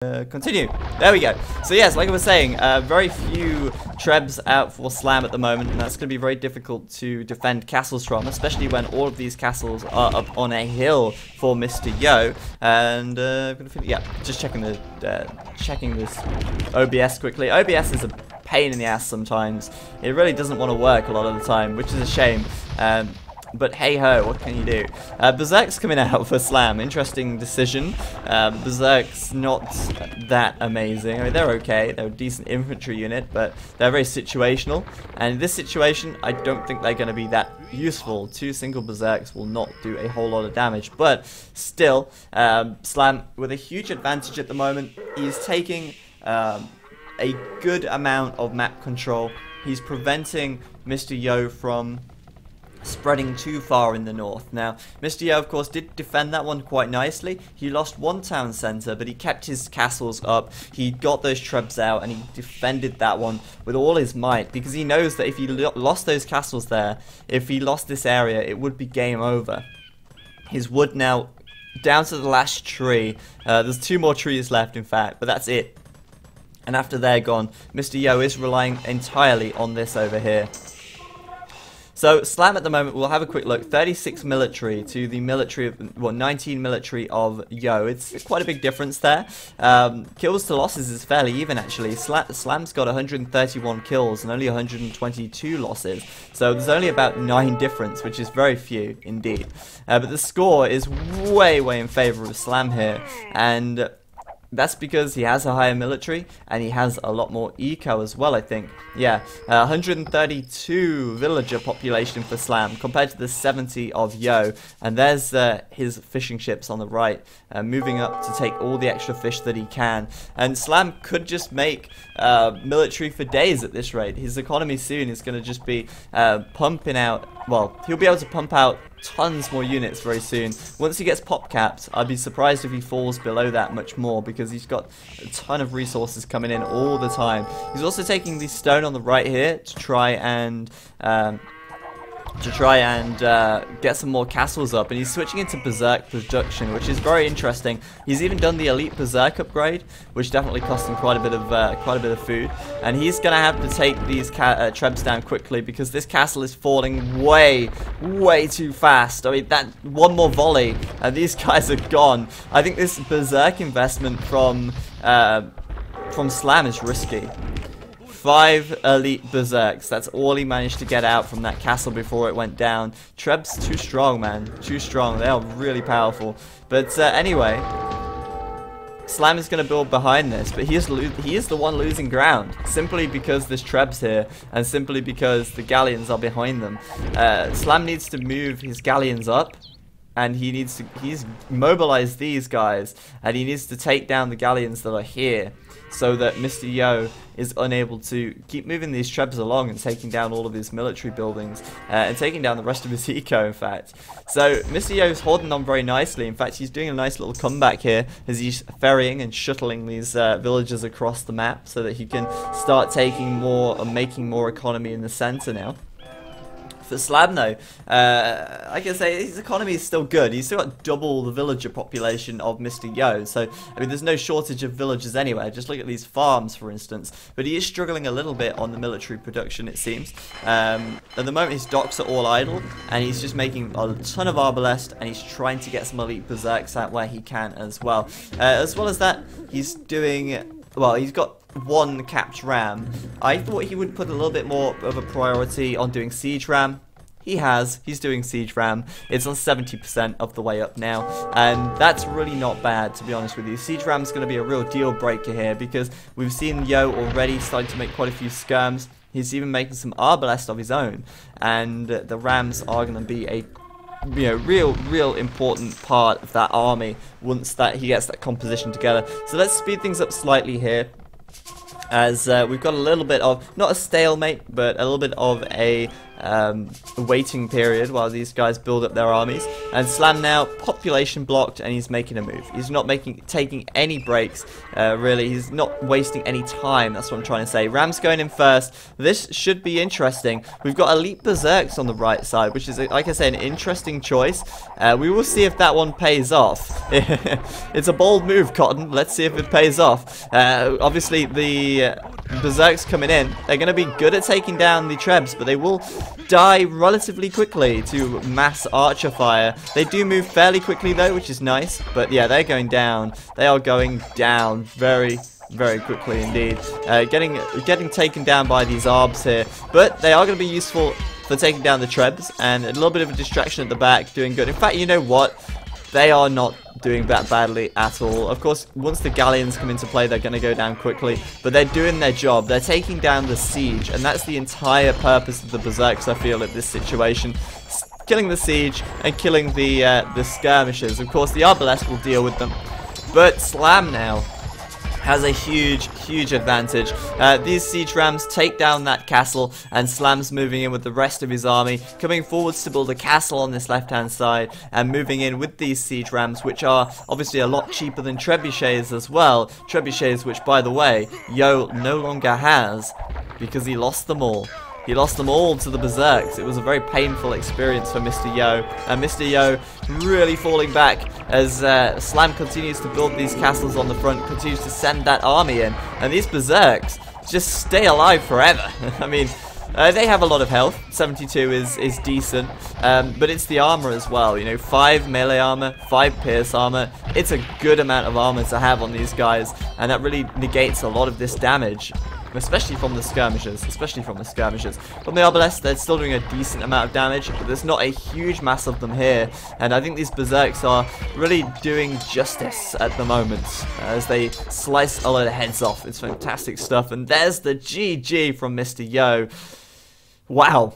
Continue. There we go. So yes, like I was saying, very few trebs out for Slam at the moment, and that's going to be very difficult to defend castles from, especially when all of these castles are up on a hill for Mr. Yo. And yeah, just checking this OBS quickly. OBS is a pain in the ass sometimes. It really doesn't want to work a lot of the time, which is a shame. But hey ho, what can you do? Berserks coming out for Slam. Interesting decision. Berserks not that amazing. I mean, they're okay. They're a decent infantry unit, but they're very situational. And in this situation, I don't think they're going to be that useful. 2 single Berserks will not do a whole lot of damage. But still, Slam with a huge advantage at the moment. He's taking a good amount of map control. He's preventing Mr. Yo from spreading too far in the north. Now, Mr. Yo, of course, did defend that one quite nicely. He lost one town centre, but he kept his castles up. He got those trebs out, and he defended that one with all his might, because he knows that if he lost those castles there, if he lost this area, it would be game over. His wood now down to the last tree. There's 2 more trees left, in fact, but that's it. And after they're gone, Mr. Yo is relying entirely on this over here. So, Slam at the moment, we'll have a quick look. 36 military to the military of, well, 19 military of Yo. It's quite a big difference there. Kills to losses is fairly even, actually. Slam's got 131 kills and only 122 losses. So, there's only about 9 difference, which is very few indeed. But the score is way, way in favor of Slam here. And that's because he has a higher military, and he has a lot more eco as well, I think. Yeah, 132 villager population for Slam, compared to the 70 of Yo. And there's his fishing ships on the right, moving up to take all the extra fish that he can. And Slam could just make military for days at this rate. His economy soon is going to just be pumping out, well, he'll be able to pump out tons more units very soon. Once he gets pop capped, I'd be surprised if he falls below that much more, because he's got a ton of resources coming in all the time. He's also taking the stone on the right here to try and get some more castles up, and he's switching into Berserk production, which is very interesting. He's even done the Elite Berserk upgrade, which definitely cost him quite a bit of food, and he's gonna have to take these trebs down quickly, because this castle is falling way too fast. I mean, that one more volley and these guys are gone. I think this Berserk investment from Slam is risky. 5 elite berserks. That's all he managed to get out from that castle before it went down. Treb's too strong, man. Too strong. They are really powerful. But anyway, Slam is going to build behind this, but he is the one losing ground, simply because there's trebs here, and simply because the galleons are behind them. Slam needs to move his galleons up, and he's mobilized these guys, and he needs to take down the galleons that are here, so that Mr. Yo is unable to keep moving these trebs along and taking down all of his military buildings, and taking down the rest of his eco, in fact. So Mr. Yo is holding on very nicely. In fact, he's doing a nice little comeback here as he's ferrying and shuttling these villages across the map, so that he can start taking more and making more economy in the center now. For Slam, though, I can say his economy is still good. He's still got double the villager population of Mr. Yo, so I mean, there's no shortage of villagers anywhere. Just look at these farms, for instance. But he is struggling a little bit on the military production, it seems. At the moment, his docks are all idle, and he's just making a ton of arbalest, and he's trying to get some elite berserks out where he can as well. As well as that, he's doing, well, he's got 1 capped ram. I thought he would put a little bit more of a priority on doing siege ram. He's doing siege ram. It's on 70% of the way up now, and that's really not bad, to be honest with you. Siege ram's going to be a real deal breaker here, because we've seen Yo already starting to make quite a few skirms. He's even making some arbalest of his own, and the rams are going to be a real important part of that army once that he gets that composition together. So let's speed things up slightly here, as we've got a little bit of, not a stalemate, but a little bit of a waiting period while these guys build up their armies. And Slam now population blocked, and he's making a move. He's not taking any breaks, really. He's not wasting any time. That's what I'm trying to say. Ram's going in first. This should be interesting. We've got elite berserks on the right side, which is, like I said, an interesting choice. We will see if that one pays off. It's a bold move, Cotton. Let's see if it pays off. Obviously, the berserks coming in, they're going to be good at taking down the trebs, but they will die relatively quickly to mass archer fire. They do move fairly quickly though, which is nice, but yeah, they're going down. They are going down very quickly indeed. Getting taken down by these arbs here, but they are going to be useful for taking down the trebs, and a little bit of a distraction at the back, doing good. In fact, you know what? They are not doing that badly at all. Of course, once the galleons come into play, they're going to go down quickly, but they're doing their job. They're taking down the siege, and that's the entire purpose of the berserks, I feel, at this situation. Killing the siege and killing the skirmishers. Of course, the arbalest will deal with them, but Slam now has a huge advantage. These siege rams take down that castle, and Slam's moving in with the rest of his army, coming forwards to build a castle on this left hand side, and moving in with these siege rams, which are obviously a lot cheaper than trebuchets as well. Trebuchets, which, by the way, Yo no longer has because he lost them all. He lost them all to the berserks. It was a very painful experience for Mr. Yo, and Mr. Yo really falling back as Slam continues to build these castles on the front, continues to send that army in, and these berserks just stay alive forever. I mean, they have a lot of health. 72 is decent, but it's the armor as well. You know, 5 melee armor, 5 pierce armor. It's a good amount of armor to have on these guys, and that really negates a lot of this damage. Especially from the skirmishers, From the arbalest, they're still doing a decent amount of damage, but there's not a huge mass of them here. And I think these berserks are really doing justice at the moment as they slice a lot of heads off. It's fantastic stuff. And there's the GG from Mr. Yo. Wow.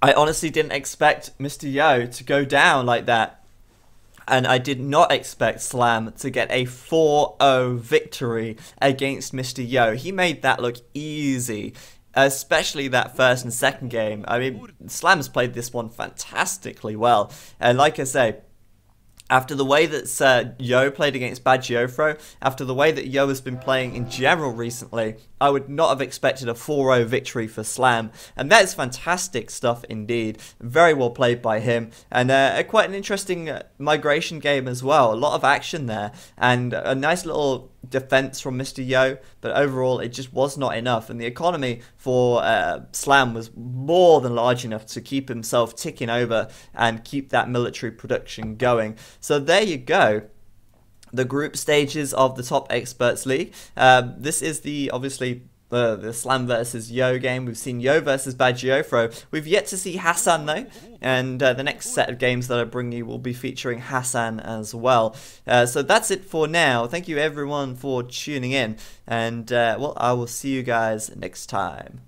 I honestly didn't expect Mr. Yo to go down like that. And I did not expect Slam to get a 4-0 victory against Mr. Yo. He made that look easy, especially that first and second game. I mean, Slam's played this one fantastically well. And like I say, after the way that Yo played against Bad Geofro, after the way that Yo has been playing in general recently, I would not have expected a 4-0 victory for Slam, and that is fantastic stuff indeed. Very well played by him, and quite an interesting migration game as well. A lot of action there, and a nice little defense from Mr. Yo, but overall it just was not enough, and the economy for Slam was more than large enough to keep himself ticking over and keep that military production going. So there you go. The group stages of the Top Experts League. This is obviously the Slam versus Yo game. We've seen Yo versus Bad Geofro. We've yet to see Hassan though, and the next set of games that I bring you will be featuring Hassan as well. So that's it for now. Thank you everyone for tuning in, and well, I will see you guys next time.